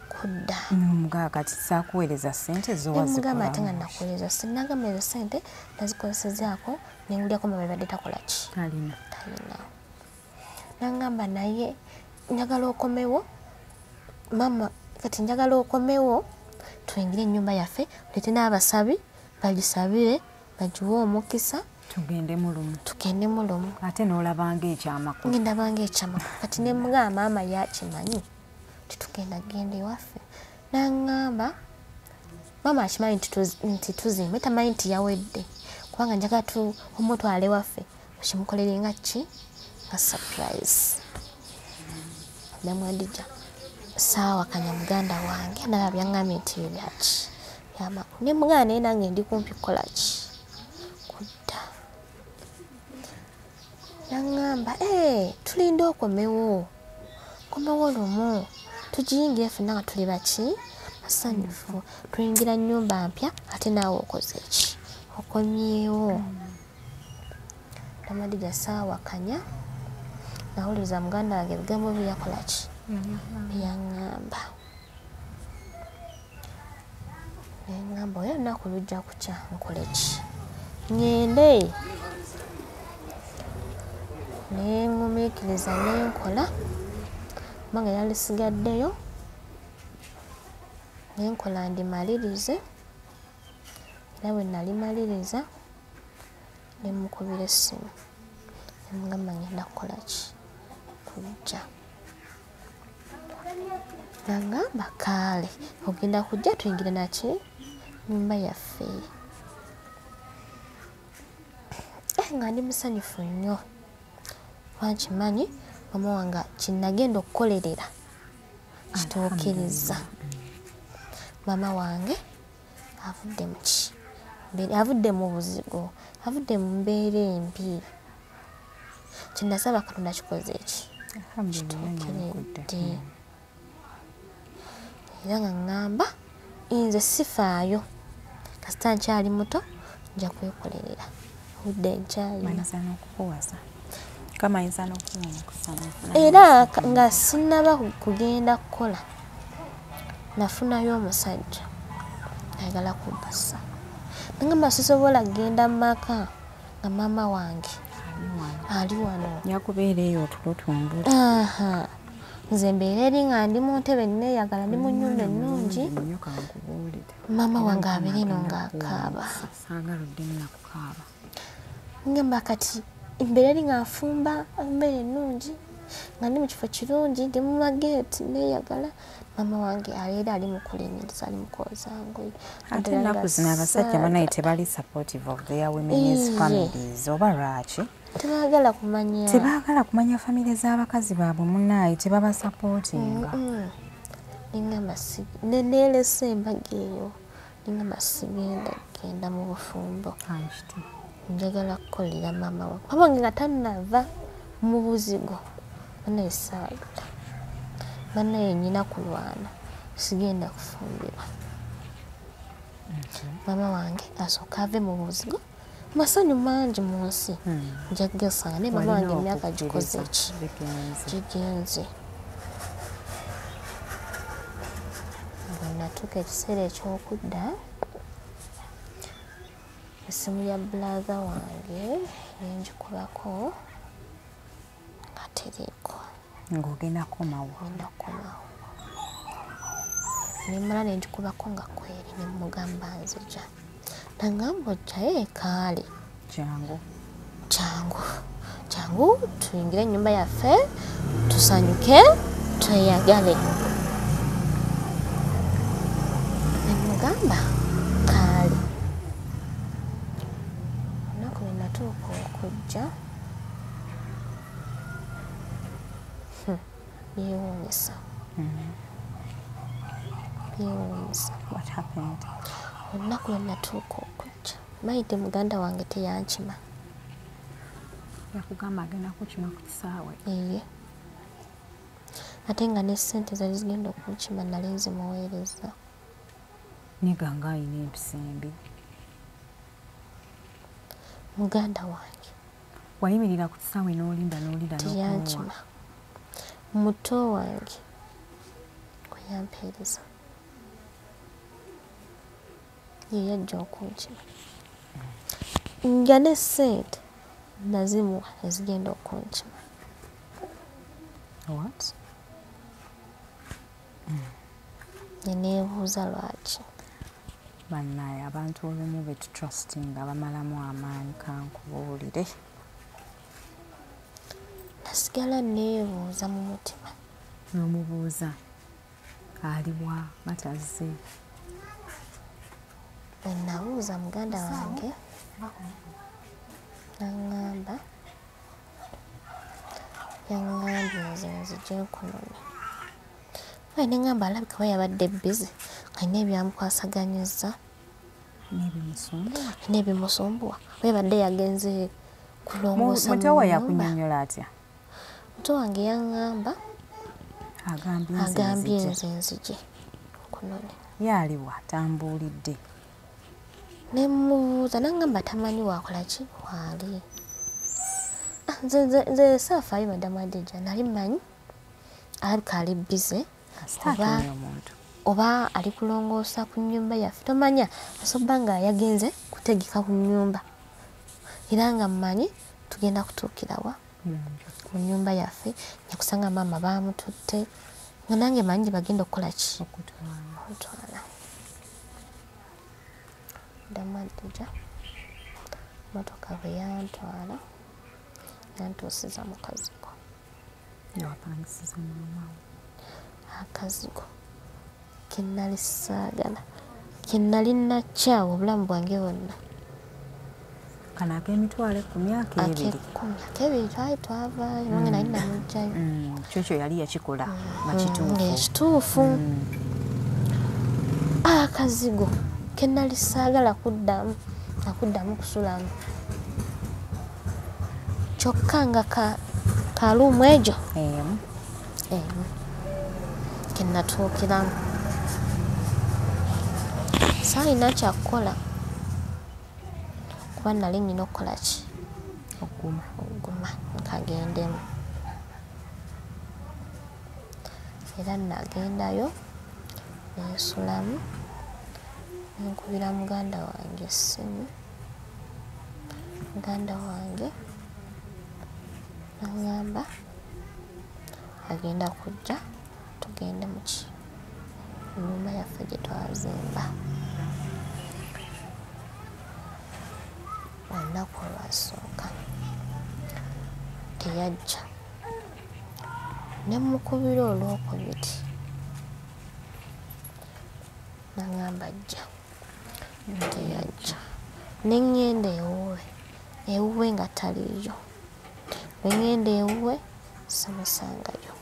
kudda. Nomugamba kati saakuweereza ssente nemugamba ate nga nakuweereza ssente, nagamba ezo ssente nazikolesezaako nengulyako mama badde takola ki talina. Naŋŋamba naye njagala okomewo mama, kati njagala okomewo tuyingire ennyumba yaffe olete n'abasabi bagisabire bagiwe omukisa tugende mu lumu. Ate n'olabanga ekyamakulu. Ngendabanga ekyamakulu kati nemugamba maama yakimanyi titugenda genda ewaffe. Naŋŋamba maama akimanyi nti tuzimbe, tamanyi nti yawedde kubanga njagala omutwale waffe okimukolere nga ki nga surprise. Namwadija saawa kanya muganda wange ndaba byaŋŋambye nti byo byaki byamakulu. Nemugamba naye nange ndi kumpi kukola ki kudda. Naŋŋamba tulinde okomewo lumu tugiyingire ffenna nga tuli baki basanyufu, tuyingira nnyumba mpya ate naawe okoze ki okomyewo. Namadija saawa kanya nawuliriza muganda wange ebigambo byeyakola ki byeyaŋŋamba. Neŋŋamba oyo olunaku lujja kukya nkole ki ŋŋende. Neŋŋumiikiriza nenkola kubanga yali sigaddeyo, nenkola ndimalirize era bwe nalimaliriza nemukubira essimu nemugamba ngenda kukola ki kujja. Naŋŋamba kaale ogenda kujja tuyingire naki nyumba yaffe. Nga ndi musanyufu nnyo wankimanyi mama wange kinagenda okukolerera kituukiriza. Mama wange avudde mu ki avudde mu buzigo, avudde mu mbeera embi. Kyennasaba Katonda kikoze eki kituukiridde. Era nga ŋŋamba nze sifaayo kasita nkyali muto nja kwekolerera budde nkyalina era nga sinnaba kugenda kukola nafunayo omusajja ayagala kumpasa. Naŋŋamba sisobola kugenda mu maka nga maama wange ali wano yakubeera eyo otulotumbula. Nze mbeera eri nga ndi mu ntebe neeyagala ndi mu nnyumba ennungi, maama wange abeera eno ng'akaaba. Ngamba kati mbeera eri nga nfumba mbeera ennungi nga ndi mu kifo kirungi ndi mu mageeti neeyagala, maama wange abeera ali mu kulinyiriza ali mu kwoza ngoye. Ate ennaku zino abasajja banaye tebali supportive of their women's families oba lwaki? Tebaagala kumanya famire z'abakazi baabwe munaye tebabasapootinga. Nengamba neelese embaga eyo nengamba sigenda genda mu bufumbo, njagala kukolera maama wange. Maama wange nga tannava mu buzigo banaye saagala banaye nnyina kulwana sigenda kufumbirwa. Maama wange asooka ave mu buzigo masanyu mangi mu nsi njagesanga naye maama wange emyaka gikoze ki gigenze. Natuuka ekiseera eky'okudda essimu ya bulaza wange nenjikubako nga teriiko ng'ogenda komawo. Nemala nenjikubako nga kweri nemugamba nzija. Naŋŋamba ojjayo kaale jangu tuyingire ennyumba yaffe tusanyuke tweyagale. Nemugamba kaale kujja yeewuunyisa. Yeewuunyisa. What happened? Olunaku lwe natuuka okujja mayite muganda wange teyankima. Yakugamba agenda kukima ku kisaawe. Eye. Ate nga ne ssente zali zigenda okunkima nali nzimuweereza. Niganga ayina empisimbi. Muganda wange Wayimirira ku kisaawe n'olinda teyankima. Muto wange gwe yampeereza ye yajja okunkima. Nga ne ssente nazimuwa ezigenda okunkima. What? Neneebuuza lwaki. Bannaye abantu olumu be tutrustinga bamalamu amaanyi kankubuulire. Nasigala neebuuza mu mutima. N'omubuuza aliwa matazze. Bwe nabuuza muganda wange n'aŋŋamba yaŋŋambye nze nzije nkunone. Naye ne ŋŋamba alabika we yabadde bizi alina ebyamukwasaganyizza n'ebimusumbuwa. We yabadde yagenze kulongoosa mu Muto we nnyumba. yakunnyonnyola atya? Muto wange yaŋŋamba agambye nze nzije nkunone. Ye aliwa tambuulidde. Ne mmubuuza n'aŋŋamba tamanyi waakola ki waali. Nze saafaayo madamu Adija nali mmanyi alabika ali bize oba ali kulongoosa ku nnyumba yaffe. Tomanya asobba nga yagenze kutegeka ku nnyumba era nga mmanyi tugenda kutuukirawa mu nnyumba yaffe nyakusanga maama baamututte nga nange manyi bagenda okukola ki okutwala. Madamu Adija motoka bwe yantwala yantuusiza mu kazigo. Wapangisiza maama wo. Akazigo ke nnali saagala ke nnali nakyawa obulamu bwange bwonna. Kano ak'emitwalo 10 ak'ebiri. Ak'ebiri twali twavaayo nange nali namuggyayo. Kyekyo yali yakikola makituufu. Ekituufu. Akazigo ke nnali saagala kuddamu kusulamu. Kyokka nga kaluumu egyo ke natuukiramu. Saalina kyakukola kuba nali nnyina okukola ki? Okuguma nkagendemu. Era nagendayo nensulamu nenkubira muganda wange essimu. Muganda wange n'aŋŋamba agenda kujja tugende mu nnyumba yaffe gye twazimba. Olunaku olwasooka teyajja. Ne mukubira olwokubiri n'aŋŋamba ajja teyajja. Ne ŋŋenda ewuwe nga taliiyo. Bwe ŋŋenda ewuwe simusangayo.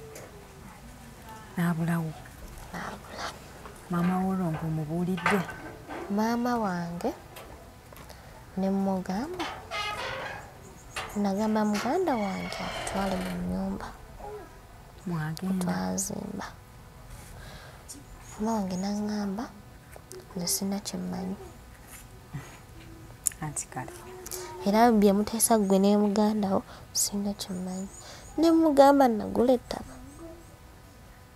N'abulawo. N'abula. Maama wo olwo ng'omubuulidde? Maama wange ne mmugamba nagamba muganda wange atwale mu nnyumba twazimba. Maama wange n'aŋŋamba nze sina kyemmanyi. Anti kale. Era bye muteesa ggwe ne muganda wo sina kyemmanyi. Ne mmugamba nagula ettaka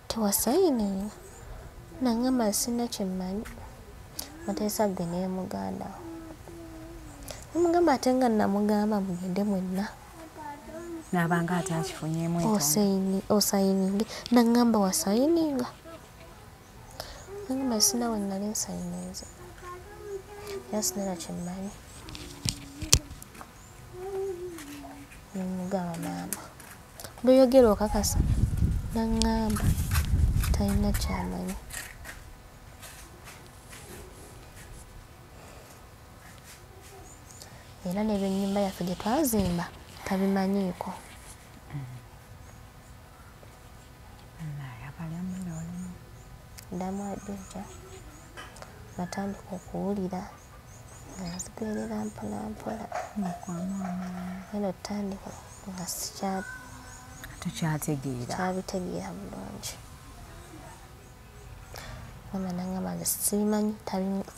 tewasayininga. N'aŋŋamba sina kyemmanyi. Muteesa ggwe ne muganda wo. Mugamba ate nga namugamba mugende mwenna. N'abanga ate akifunyeemu osayininge. N'aŋŋamba wasayininga. N'aŋŋamba sina we nali nsayininze. Era sinala kyemmanyi. Nemugamba maama lw'oyogera okakasa. N'aŋŋamba talina kyamanyi. era n'ebyennyumba yaffe gye twazimba tabimanyiiko. Ddamu Adija natandika okuwulira nga nzigerera mpolampola eno tutandika nga tukyategeera bulungi. Mama nangamba nze sibimanyi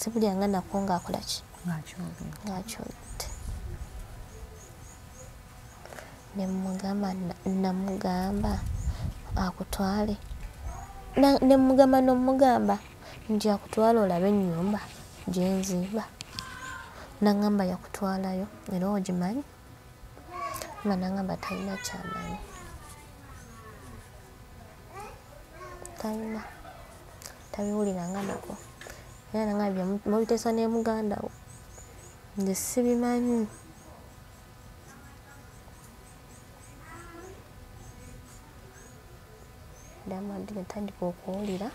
sibulyanga nako ng'akola ki ng'akyogedde. Namugamba akutwale n'omugamba nti akutwala olabe ennyumba gye nzimba. Nangamba yakutwalayo era ogimanyi? Mama nangamba talina kyamanyi, talina tabiwuliranga nako. Era nangamba mubiteesa ne muganda wo nze sibimanyi. Damadi natandika okuwulira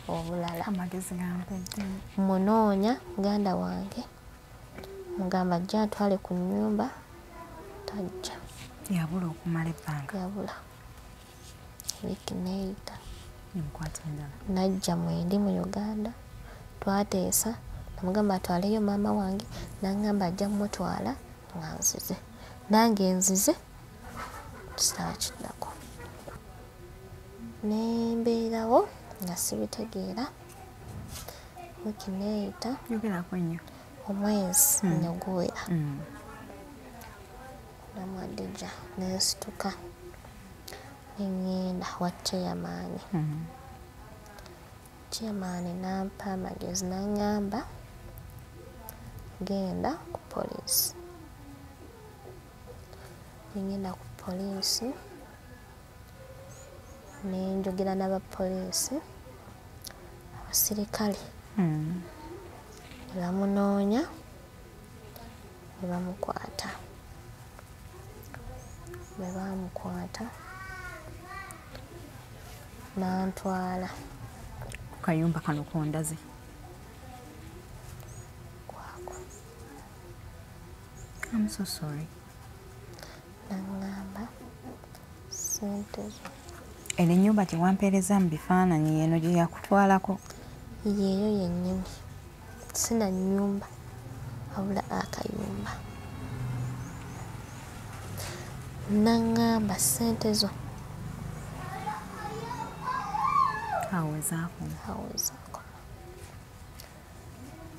obulala. Amagezi gampedde. Munoonya muganda wange mugamba ajja antwale ku nnyumba, tajja. Yabula okumala ebbanga. Yabula wiiki neeyita. Nemukwata endala. Najja mwendi mu Uganda, twateesa namugamba atwaleyo maama wange, nangamba ajja mutwala nga nzize. Nange nzize kisala kiddako. Nembeerawo nga sibitegeera. Wiiki neeyita. Yogerako nnyo. Omwezi neguwera. Ddamu Adija nensituka nengenda wa chairman. Chairman nampa amagezi nangamba genda ku poliisi. Nengenda ku poliisi nenjogera n'abapoliisi abasirikale ne bamunoonya ne bamukwata. Bwe bamukwata nantwala kayumba kano kondaze kwako. I'm so sorry. Nangamba sente zo Eno ennyumba gye wampeereza mu bifaananyi eno gye yakutwalako? yeeyo yennyini, sina nnyumba wabula akayumba. Nangamba sente zo awezaako.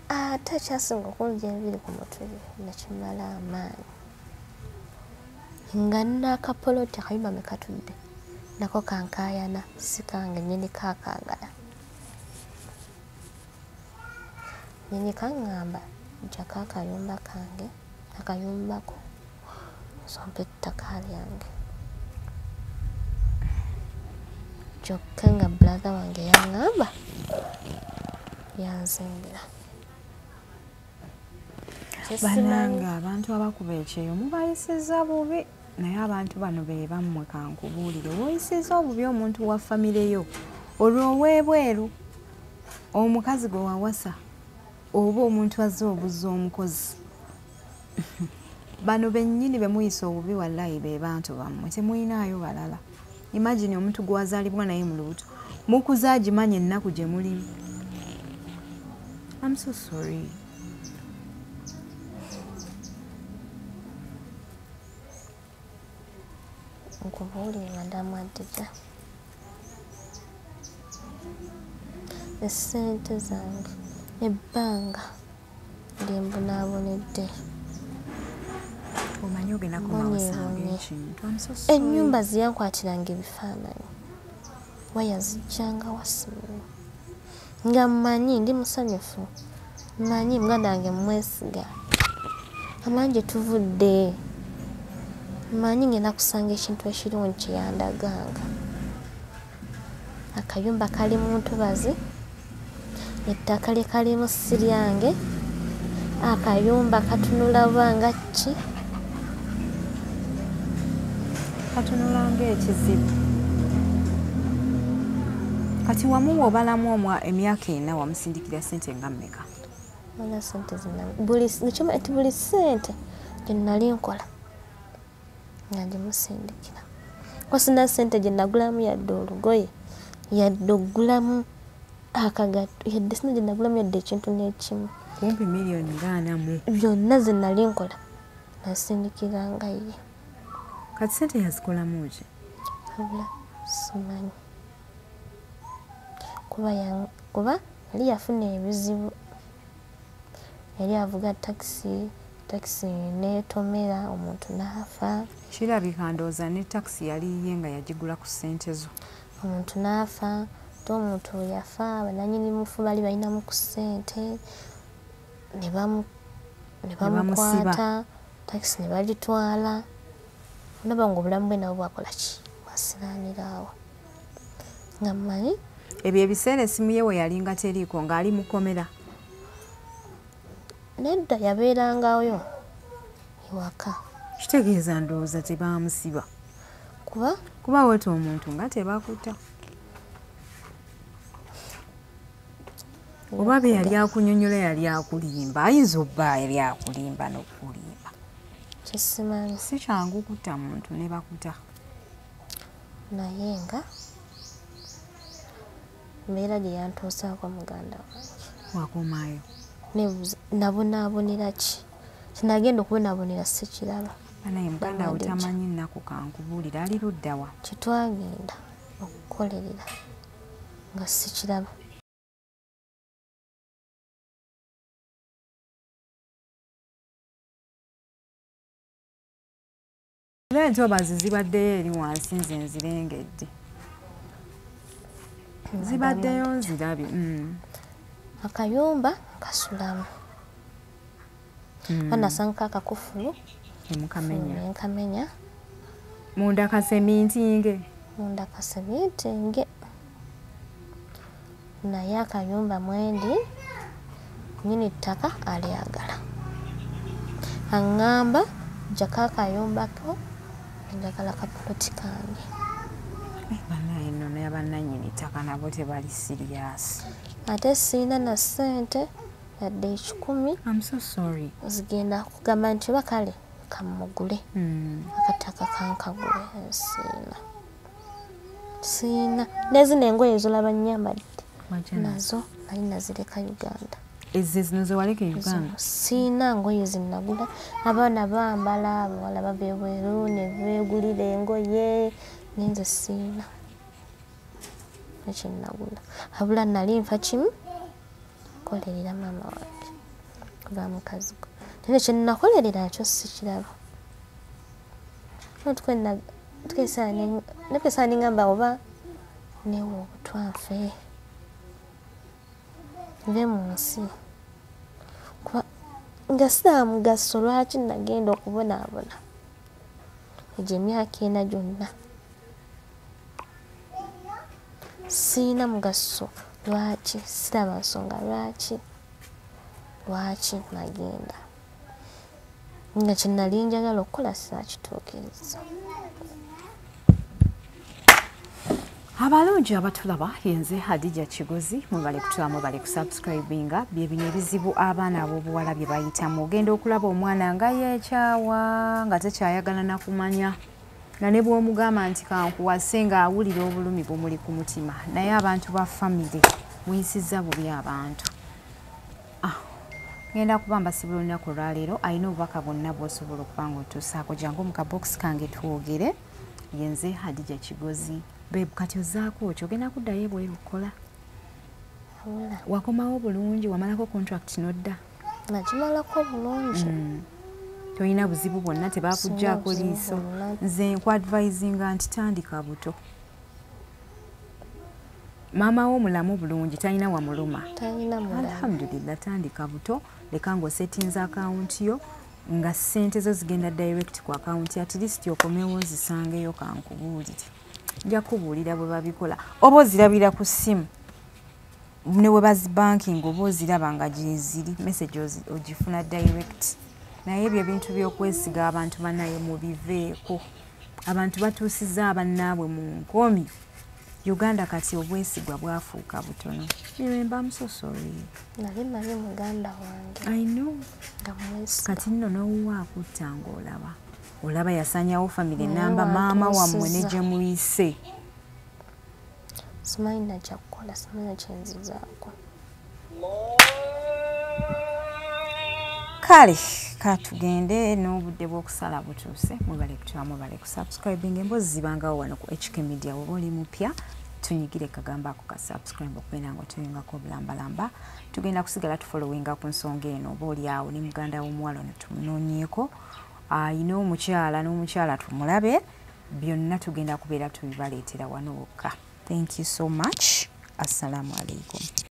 Ate ekyasinga okunjya enviiri ku mutwe nakimala amaanyi nga nakapoloti akayumba me katudde nako kankayana, si kange nnyini kaakaagala. Nnyini kaŋŋamba jjako akayumba kange akayumbako nsompe ettaka lyange. Kyokka nga brother wange yaŋŋamba yanzimbira. Bannange abantu abakuba ekyeyo mubayisiza bubi, naye abantu bano be bammwe kankubuulire. Woyisiza obubi omuntu wa famire yo olwo ow'ebweru, omukazi gwe wawasa oba omuntu azze obuzza omukozi. Bano bennyini be muyisa obubi wallahi be bantu bammwe, temuyinaayo balala. Imagine omuntu gwazaalibwa naye mu lubuto mukuze agimanya ennaku gye mulimu. I'm so sorry. Nkubuulire Madamu Adija, essente zange ebbanga lyembonaabonedde. Omanyi ogenda kumawasanga ekintu. I'm so sorry. Ennyumba ziyankwatiranga ebifaananyi, waya zijjanga wasimu nga mmanyi ndi musanyufu, mmanyi muganda wange mwesiga, amanyi gye tuvudde, mmanyi ngenda kusanga ekintu ekirungi kye yandaganga. Akayumba kali mu ntobazi, ettaka lye kalimu si lyange, akayumba katunula bwanga ki? Katunula ng'ekizibu. Kati wamu obalamu emyaka 4 wamusindikira ssente nga mmeka? Wala sente zina buli sente gye nali nkola nga gimusindikira. Ko sina sente gye nagulamu yadde olugoye yadde ogulamu akagatto yadde sina gye nagulamu yadde ekintu n'ekimu. Kumpi miliyoni ngaana mu byonna ze nali nkola nasindikiranga ye. kati sente yazikolamu ki? Habula simanyi kuba yali yafuna ebizibu. Yali avuga takisi netomera omuntu n'afa. Kirabika ndowooza ne takisi yali ye nga yagigula ku ssente zo. Omuntu n'afa ate omuntu yafa bananyini mufu bali balinamu ku ssente ne bamukwata takisi ne bagitwala. Olaba nga obulamu bwe nabo bwakola ki bwasiraniraawo nga mmanyi. Ebyo ebiseera essimu ye we yalinga teriiko ng'ali mukomera. Nedda yabeerangayo ewaka. Kitegeeza ndowooza tebamusiba kuba weta omuntu nga tebakuta. Oba be yali akunyonyola yali akulimba ayinza obba yali akulimba n'okulimba. Kisimanyi si kyangu kutta muntu ne bakuta. Naye nga mbeera gye yantuusaako muganda wange. Wakomayo nabonaabonera ki? Kinagenda okubonaabonera sikiraba. Naye muganda wo tamanyi nnaku kankubuulira ali ludda wa? Kyetwagenda okukolerera nga sikiraba. Entobazi zibaddeyo eri wansi nze nzirengedde. Zibaddeyo nzirabye. Akayumba kasulamu. Banasanga akakufulu enkamenya. Munda kasemintinge. Naye akayumba mwendi nyini ttaka alyagala. Aŋŋamba jjako akayumbako njagala kapuloti kange. Banaye nno n'abannannyini ttaka nabo tebali siriyasi. Ate siina na ssente yadde 10. I'm so sorry. Zigenda kugamba nti bakale kamugule. Akataka kankagule siina. Nezino engoye zolaba nnyambadde nazo nali nazireka Uganda. Ezo zino ze waleka Uganda? Siina ngoye zinagula. Abaana bambala abawala bava ebweru ne beegulira engoye nenze siina ekyenagula. Habula nali nfa kimu kolerera maama wange kuba mukazi gwe. Naye kyenakolerera nakyo sikiraba. Nekesa ningamba oba newe obutwafe nve mu nsi nga siraba mugaso lwaki nagenda okubonaabona egyo emyaka ena gyonna. Siina mugaso lwaki siraba nsonga lwaki nagenda nga kyenali njagala okukola saakituukiriza. Abalungi abatulaba yenze Hadija Kigozi mubale kutulamu bale kusubscribinga bye bino ebizibu abaana ab'obuwala bye bayitamu. Ogenda okulaba omwana nga yeekyawa nga tekyayagala na kumanya nga ne bw'omugamba nti kankuwase nga awulira obulumi bumuli ku mutima naye abantu ba famire muyisizza bubi abantu. Ngenda kuba mbasibula olunaku olwaleero alina obubaka bwonna bw'osobola okuba nga otuusaako jangu mu kabokisi kange twogere. Yenze Hadija Kigozi. Babe kati ozaako ki ogenda kuddayo ebweru okukola? Wakomawo bulungi wamalako contract nodda? Nagimalako bulungi. Tolina buzibu bwonna tebakuggyako liiso? Nze nkwadvisinga nti tandika buto. Maama wo mulamu bulungi talina wamuluma? Talina mulamu. Alhamdulillah tandika buto leka ng'osetinza akawunti yo nga ssente zo zigenda direct ku akawunti at least okomewo zisangeyo kankubuulire. Nja kubuulira bwe babikola oba ozirabira ku ssimu ne bwe bazibanking oba oziraba nga gyeziri message ogifuna direct. Naye ebyo ebintu by'okwesiga abantu bannaye mubiveeko. Abantu batuusizza abannaabwe mu nkomyo Uganda kati obwesigwa bwafuuka butono. Remember, I'm so sorry. Nali manye muganda wange. I know. Nga mwesiga. Kati nno n'owuwa akutta ng'olaba. Olaba yasanyawo family namba maama wammwe ne gye muyise. Simanyi najja kukola, simanyi kyenzizaako. Kale katugende n'obudde bw'okusala butuuse. Mubale kutula, mubale kusubscribing. Emboozi zibangawo wano ku HK Media. Oba oli mupya tunyigire kagamba ako ka subscribe okubeera nga otuyingako bulambalamba. Tugenda kusigala tufollowinga ku nsonga eno. Oba oli awo ne muganda w'omuwala ono tumunoonyeeko. Ayina omukyala n'omukyala tumulabe. Byonna tugenda kubeera tubibaleetera wano wokka. Thank you so much. Assalamu alaikum.